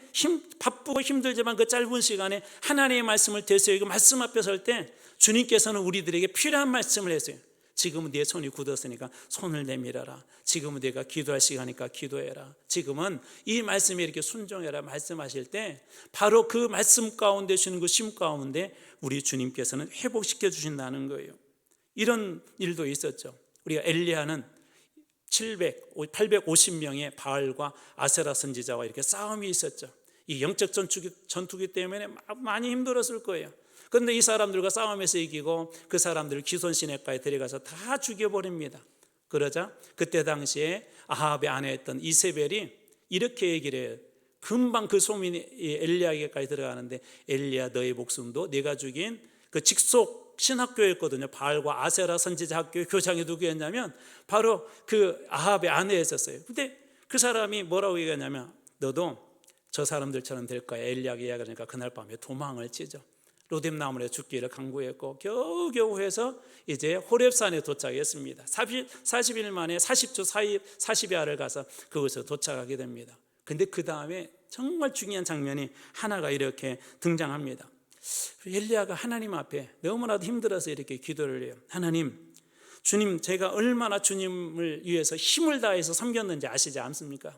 Speaker 1: 바쁘고 힘들지만 그 짧은 시간에 하나님의 말씀을 되새기고 말씀 앞에 설 때 주님께서는 우리들에게 필요한 말씀을 했어요. 지금은 네 손이 굳었으니까 손을 내밀어라. 지금은 내가 기도할 시간이니까 기도해라. 지금은 이 말씀에 이렇게 순종해라 말씀하실 때, 바로 그 말씀 가운데 주는 그 쉼 가운데 우리 주님께서는 회복시켜 주신다는 거예요. 이런 일도 있었죠. 우리가 엘리야는 850명의 바알과 아세라 선지자와 이렇게 싸움이 있었죠. 이 영적 전투기 때문에 많이 힘들었을 거예요. 그런데 이 사람들과 싸움에서 이기고 그 사람들을 기손 시내가에 데려가서 다 죽여버립니다. 그러자 그때 당시에 아합의 아내였던 이세벨이 이렇게 얘기를 해요. 금방 그 소문이 엘리야에게까지 들어가는데, 엘리야 너의 목숨도 네가 죽인 그 직속 신학교였거든요. 바알과 아세라 선지자 학교의 교장이 누구였냐면 바로 그 아합의 아내였었어요. 근데 그 사람이 뭐라고 얘기하냐면, 너도 저 사람들처럼 될 거야, 엘리야가 이야기하니까 그날 밤에 도망을 치죠. 로뎀나무에 죽기를 강구했고 겨우겨우 해서 이제 호렙산에 도착했습니다. 40일 만에 40주 40야를 가서 그곳에 도착하게 됩니다. 근데 그 다음에 정말 중요한 장면이 하나가 이렇게 등장합니다. 엘리야가 하나님 앞에 너무나도 힘들어서 이렇게 기도를 해요. 하나님, 주님, 제가 얼마나 주님을 위해서 힘을 다해서 섬겼는지 아시지 않습니까?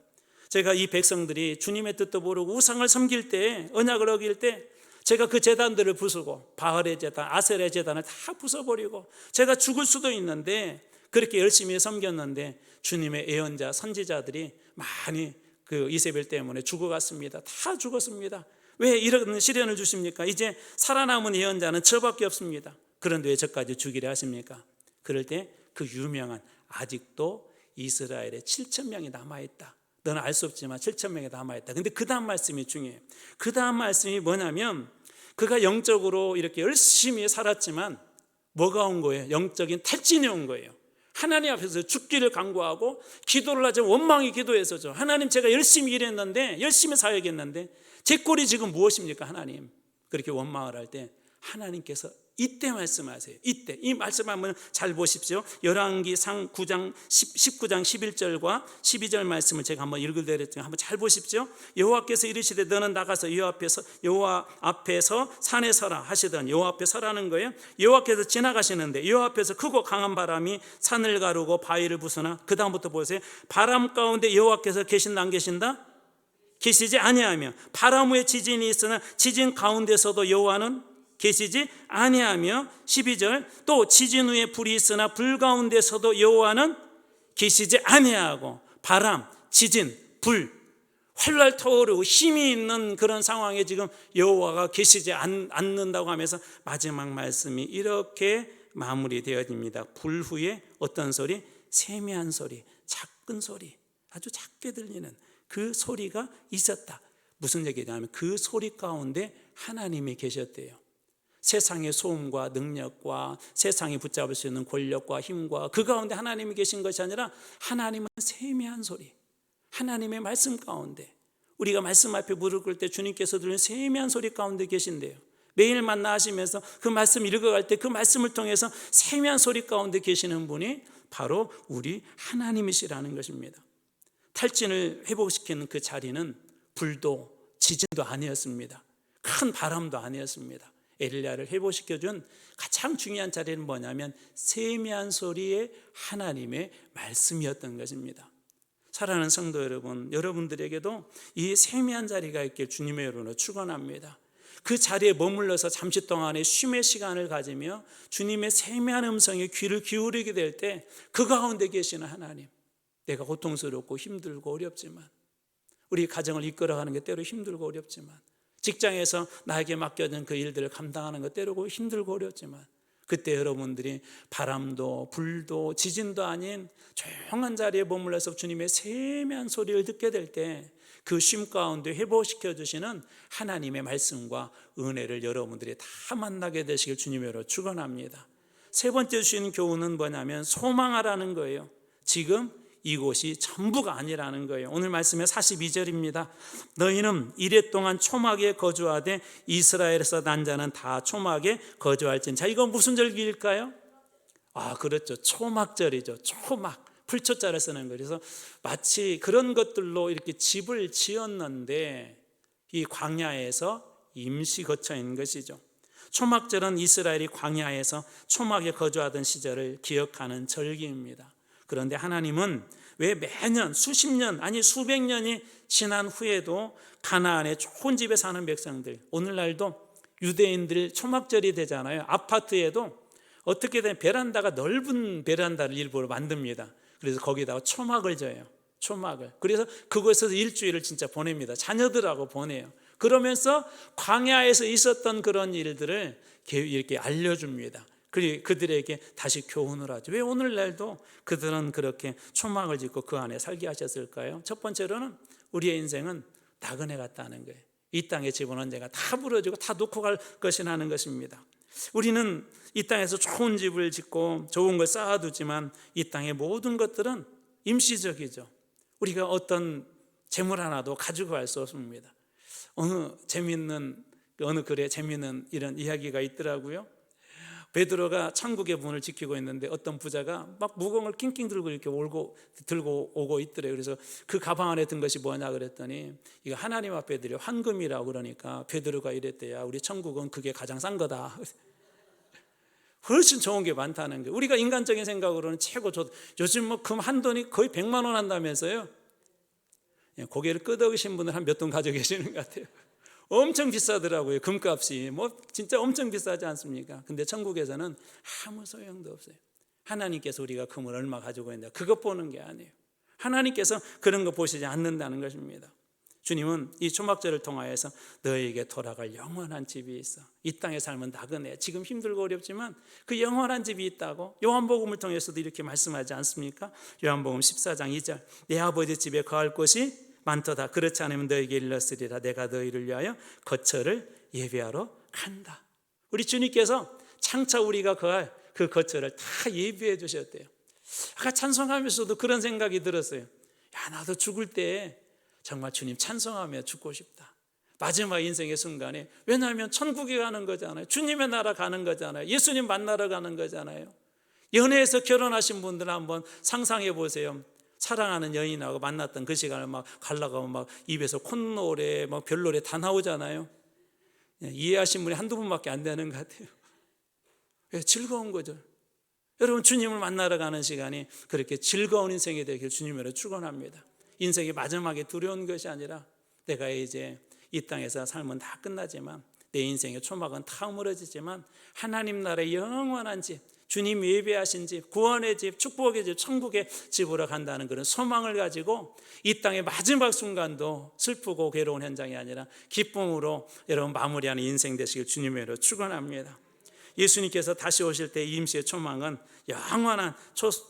Speaker 1: 제가 이 백성들이 주님의 뜻도 모르고 우상을 섬길 때, 언약을 어길 때 제가 그 제단들을 부수고 바알의 제단, 아세라의 제단을 다 부숴버리고 제가 죽을 수도 있는데 그렇게 열심히 섬겼는데 주님의 예언자, 선지자들이 많이 그 이세벨 때문에 죽어갔습니다. 다 죽었습니다. 왜 이런 시련을 주십니까? 이제 살아남은 예언자는 저밖에 없습니다. 그런데 왜 저까지 죽이려 하십니까? 그럴 때 그 유명한, 아직도 이스라엘에 7,000명이 남아있다. 너는 알 수 없지만 7,000명이 남아있다. 근데 그 다음 말씀이 중요해요. 그 다음 말씀이 뭐냐면, 그가 영적으로 이렇게 열심히 살았지만 뭐가 온 거예요? 영적인 탈진이 온 거예요. 하나님 앞에서 죽기를 간구하고 기도를 하자. 원망이 기도해서죠. 하나님, 제가 열심히 일했는데, 열심히 사역했는데 제 꼴이 지금 무엇입니까? 하나님. 그렇게 원망을 할 때 하나님께서 이때 말씀하세요. 이때 이 말씀 한번 잘 보십시오. 열왕기상 19장 11절과 12절 말씀을 제가 한번 읽어드렸지만 한번 잘 보십시오. 여호와께서 이르시되 너는 나가서 여호와 앞에서 산에 서라 하시던, 여호와 앞에 서라는 거예요. 여호와께서 지나가시는데 여호와 앞에서 크고 강한 바람이 산을 가르고 바위를 부수나, 그 다음부터 보세요. 바람 가운데 여호와께서 계신다 안 계신다? 계시지 아니하며, 바람 후에 지진이 있으나 지진 가운데서도 여호와는 계시지 아니하며, 12절 또 지진 후에 불이 있으나 불 가운데서도 여호와는 계시지 아니하고, 바람, 지진, 불, 활활 타오르고 힘이 있는 그런 상황에 지금 여호와가 계시지 않는다고 하면서 마지막 말씀이 이렇게 마무리되어집니다. 불 후에 어떤 소리? 세미한 소리, 작은 소리, 아주 작게 들리는 그 소리가 있었다. 무슨 얘기냐면 그 소리 가운데 하나님이 계셨대요. 세상의 소음과 능력과 세상이 붙잡을 수 있는 권력과 힘과 그 가운데 하나님이 계신 것이 아니라 하나님은 세미한 소리, 하나님의 말씀 가운데, 우리가 말씀 앞에 무릎 꿇을 때 주님께서 들으는 세미한 소리 가운데 계신대요. 매일 만나시면서 그 말씀 읽어갈 때 그 말씀을 통해서 세미한 소리 가운데 계시는 분이 바로 우리 하나님이시라는 것입니다. 탈진을 회복시키는 그 자리는 불도 지진도 아니었습니다. 큰 바람도 아니었습니다. 엘리야를 회복시켜준 가장 중요한 자리는 뭐냐면 세미한 소리의 하나님의 말씀이었던 것입니다. 사랑하는 성도 여러분, 여러분들에게도 이 세미한 자리가 있길 주님의 이름으로 축원합니다. 그 자리에 머물러서 잠시 동안의 쉼의 시간을 가지며 주님의 세미한 음성에 귀를 기울이게 될 때 그 가운데 계시는 하나님, 내가 고통스럽고 힘들고 어렵지만, 우리 가정을 이끌어가는 게 때로 힘들고 어렵지만, 직장에서 나에게 맡겨진 그 일들을 감당하는 것 때로고 힘들고 어렵지만, 그때 여러분들이 바람도 불도 지진도 아닌 조용한 자리에 머물러서 주님의 세미한 소리를 듣게 될 때 그 쉼 가운데 회복시켜 주시는 하나님의 말씀과 은혜를 여러분들이 다 만나게 되시길 주님으로 축원합니다. 세 번째 주신 교훈은 뭐냐면 소망하라는 거예요. 지금 이곳이 전부가 아니라는 거예요. 오늘 말씀의 42절입니다. 너희는 이랫동안 초막에 거주하되 이스라엘에서 난 자는 다 초막에 거주할지니. 자, 이건 무슨 절기일까요? 그렇죠. 초막절이죠. 초막, 풀초자를 쓰는 거예요. 그래서 마치 그런 것들로 이렇게 집을 지었는데 이 광야에서 임시 거처 있는 것이죠. 초막절은 이스라엘이 광야에서 초막에 거주하던 시절을 기억하는 절기입니다. 그런데 하나님은 왜 매년 수십 년, 아니 수백 년이 지난 후에도 가나안의 좋은 집에 사는 백성들, 오늘날도 유대인들 초막절이 되잖아요. 아파트에도 어떻게 되면 베란다가 넓은 베란다를 일부러 만듭니다. 그래서 거기다가 초막을 져요. 초막을. 그래서 그곳에서 일주일을 진짜 보냅니다. 자녀들하고 보내요. 그러면서 광야에서 있었던 그런 일들을 이렇게 알려줍니다. 그들에게 다시 교훈을 하죠. 왜 오늘날도 그들은 그렇게 초막을 짓고 그 안에 살게 하셨을까요? 첫 번째로는 우리의 인생은 나그네 같다는 거예요. 이 땅의 집은 언젠가 다 부러지고 다 놓고 갈 것이라는 것입니다. 우리는 이 땅에서 좋은 집을 짓고 좋은 걸 쌓아두지만 이 땅의 모든 것들은 임시적이죠. 우리가 어떤 재물 하나도 가지고 갈 수 없습니다. 어느 글에 재미있는 이런 이야기가 있더라고요. 베드로가 천국의 문을 지키고 있는데 어떤 부자가 막 무거운 낑낑 들고 이렇게 들고 오고 있더래요. 그래서 그 가방 안에 든 것이 뭐냐 그랬더니 이거 하나님 앞에 드려 환금이라고. 그러니까 베드로가 이랬대요. 우리 천국은 그게 가장 싼 거다. 훨씬 좋은 게 많다는 거예요. 우리가 인간적인 생각으로는 최고 요즘 뭐 금 한 돈이 거의 100만 원 한다면서요. 고개를 끄덕이신 분들 한 몇 돈 가지고 계시는 것 같아요. 엄청 비싸더라고요. 금값이 뭐 진짜 엄청 비싸지 않습니까? 근데 천국에서는 아무 소용도 없어요. 하나님께서 우리가 금을 얼마 가지고 있는데 그것 보는 게 아니에요. 하나님께서 그런 거 보시지 않는다는 것입니다. 주님은 이 초막절을 통하여서 너에게 돌아갈 영원한 집이 있어. 이 땅의 삶은 나그네. 지금 힘들고 어렵지만 그 영원한 집이 있다고 요한복음을 통해서도 이렇게 말씀하지 않습니까? 요한복음 14장 2절 내 아버지 집에 거할 곳이 많도다. 그렇지 않으면 너에게 일렀으리라. 내가 너희를 위하여 거처를 예비하러 간다. 우리 주님께서 장차 우리가 거할 그 거처를 다 예비해 주셨대요. 아까 찬송하면서도 그런 생각이 들었어요. 야, 나도 죽을 때 정말 주님 찬송하며 죽고 싶다. 마지막 인생의 순간에. 왜냐하면 천국에 가는 거잖아요. 주님의 나라 가는 거잖아요. 예수님 만나러 가는 거잖아요. 연애해서 결혼하신 분들 한번 상상해 보세요. 사랑하는 여인하고 만났던 그 시간을 막 가려고 하면 막 입에서 콧노래, 막 별노래 다 나오잖아요. 이해하신 분이 한두 분밖에 안 되는 것 같아요. 즐거운 거죠. 여러분, 주님을 만나러 가는 시간이 그렇게 즐거운 인생이 되길 주님으로 축원합니다. 인생이 마지막에 두려운 것이 아니라 내가 이제 이 땅에서 삶은 다 끝나지만 내 인생의 초막은 다 무너지지만 하나님 나라의 영원한 집, 주님 예배하신 집, 구원의 집, 축복의 집, 천국의 집으로 간다는 그런 소망을 가지고 이 땅의 마지막 순간도 슬프고 괴로운 현장이 아니라 기쁨으로 여러분 마무리하는 인생 되시길 주님으로 축원합니다. 예수님께서 다시 오실 때 임시의 초망은 영원한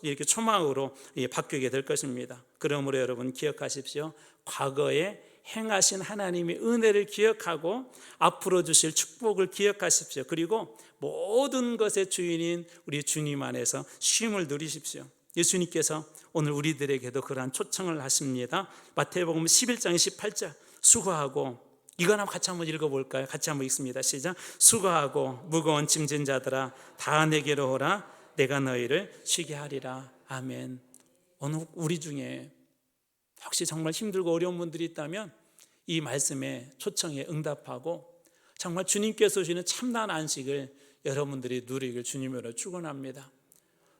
Speaker 1: 이렇게 초망으로 바뀌게 될 것입니다. 그러므로 여러분 기억하십시오. 과거에 행하신 하나님의 은혜를 기억하고 앞으로 주실 축복을 기억하십시오. 그리고 모든 것의 주인인 우리 주님 안에서 쉼을 누리십시오. 예수님께서 오늘 우리들에게도 그러한 초청을 하십니다. 마태복음 11장 18절 수고하고, 이거나 같이 한번 읽어볼까요? 같이 한번 읽습니다. 시작. 수고하고 무거운 짐진 자들아 다 내게로 오라. 내가 너희를 쉬게 하리라. 아멘. 오늘 우리 중에 혹시 정말 힘들고 어려운 분들이 있다면 이 말씀에 초청에 응답하고 정말 주님께서 주시는 참다운 안식을 여러분들이 누리길 주님으로 축원합니다.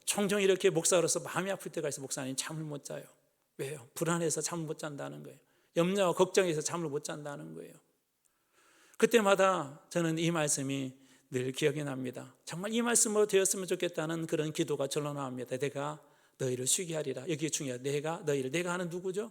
Speaker 1: 종종 이렇게 목사로서 마음이 아플 때가 있어요. 목사님 잠을 못 자요. 왜요? 불안해서 잠을 못 잔다는 거예요. 염려와 걱정해서 잠을 못 잔다는 거예요. 그때마다 저는 이 말씀이 늘 기억이 납니다. 정말 이 말씀으로 되었으면 좋겠다는 그런 기도가 절로 나옵니다. 내가 너희를 쉬게 하리라. 여기 중요해요. 내가 하는 누구죠?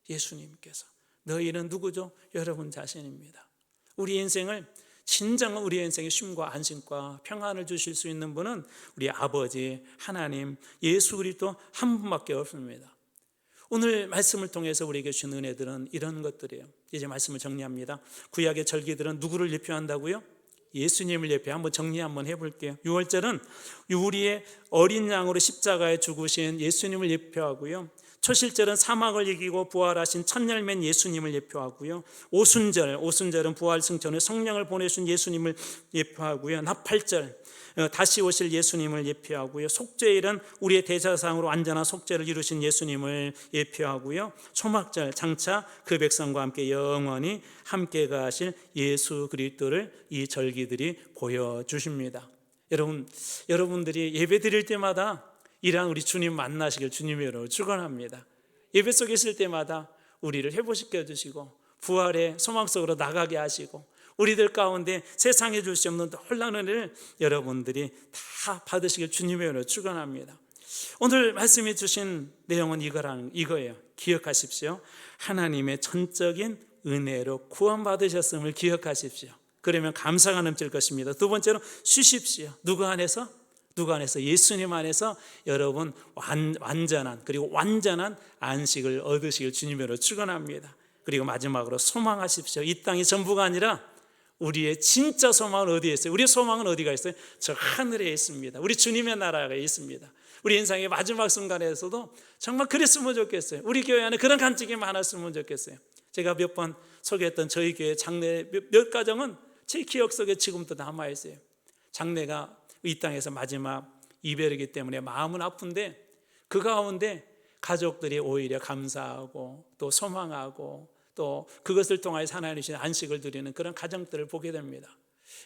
Speaker 1: 예수님께서. 너희는 누구죠? 여러분 자신입니다. 우리 인생을 진정 우리 인생의 쉼과 안심과 평안을 주실 수 있는 분은 우리 아버지 하나님 예수 그리스도 한 분밖에 없습니다. 오늘 말씀을 통해서 우리에게 주신 은혜들은 이런 것들이에요. 이제 말씀을 정리합니다. 구약의 절기들은 누구를 예표한다고요? 예수님을 예표해. 한번 정리 한번 해볼게요. 6월절은 우리의 어린 양으로 십자가에 죽으신 예수님을 예표하고요. 초실절은 사막을 이기고 부활하신 첫 열매인 예수님을 예표하고요. 오순절은 부활 승천의 성령을 보내신 예수님을 예표하고요. 나팔절 다시 오실 예수님을 예표하고요. 속죄일은 우리의 대제사장으로 완전한 속죄를 이루신 예수님을 예표하고요. 초막절 장차 그 백성과 함께 영원히 함께 가실 예수 그리스도를 이 절기들이 보여주십니다. 여러분들이 예배 드릴 때마다 이랑 우리 주님 만나시길 주님의 이름으로 축원합니다. 예배 속에 있을 때마다 우리를 회복시켜 주시고 부활의 소망 속으로 나가게 하시고 우리들 가운데 세상에 줄 수 없는 놀라운 은혜를 여러분들이 다 받으시길 주님의 이름으로 축원합니다. 오늘 말씀해 주신 내용은 이거예요. 기억하십시오. 하나님의 전적인 은혜로 구원받으셨음을 기억하십시오. 그러면 감사가 넘칠 것입니다. 두 번째로 쉬십시오. 누구 안에서? 누구 안에서? 예수님 안에서 여러분 완전한 그리고 완전한 안식을 얻으시길 주님으로 축원합니다. 그리고 마지막으로 소망하십시오. 이 땅이 전부가 아니라 우리의 진짜 소망은 어디에 있어요? 우리의 소망은 어디가 있어요? 저 하늘에 있습니다. 우리 주님의 나라가 있습니다. 우리 인생의 마지막 순간에서도 정말 그랬으면 좋겠어요. 우리 교회 안에 그런 간증이 많았으면 좋겠어요. 제가 몇 번 소개했던 저희 교회 장례 몇 가정은 제 기억 속에 지금도 남아있어요. 장례가 이 땅에서 마지막 이별이기 때문에 마음은 아픈데 그 가운데 가족들이 오히려 감사하고 또 소망하고 또 그것을 통하여 하나님 주신 안식을 누리는 그런 가정들을 보게 됩니다.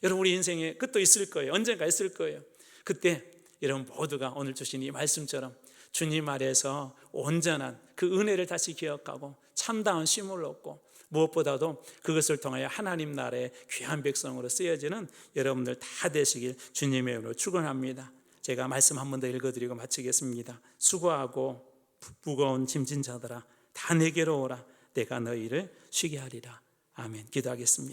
Speaker 1: 여러분 우리 인생에 그것도 있을 거예요. 언젠가 있을 거예요. 그때 여러분 모두가 오늘 주신 이 말씀처럼 주님 아래에서 온전한 그 은혜를 다시 기억하고 참다운 쉼을 얻고 무엇보다도 그것을 통하여 하나님 나라의 귀한 백성으로 쓰여지는 여러분들 다 되시길 주님의 이름으로 축원합니다. 제가 말씀 한 번 더 읽어드리고 마치겠습니다. 수고하고 무거운 짐진 자들아 다 내게로 오라. 내가 너희를 쉬게 하리라. 아멘. 기도하겠습니다.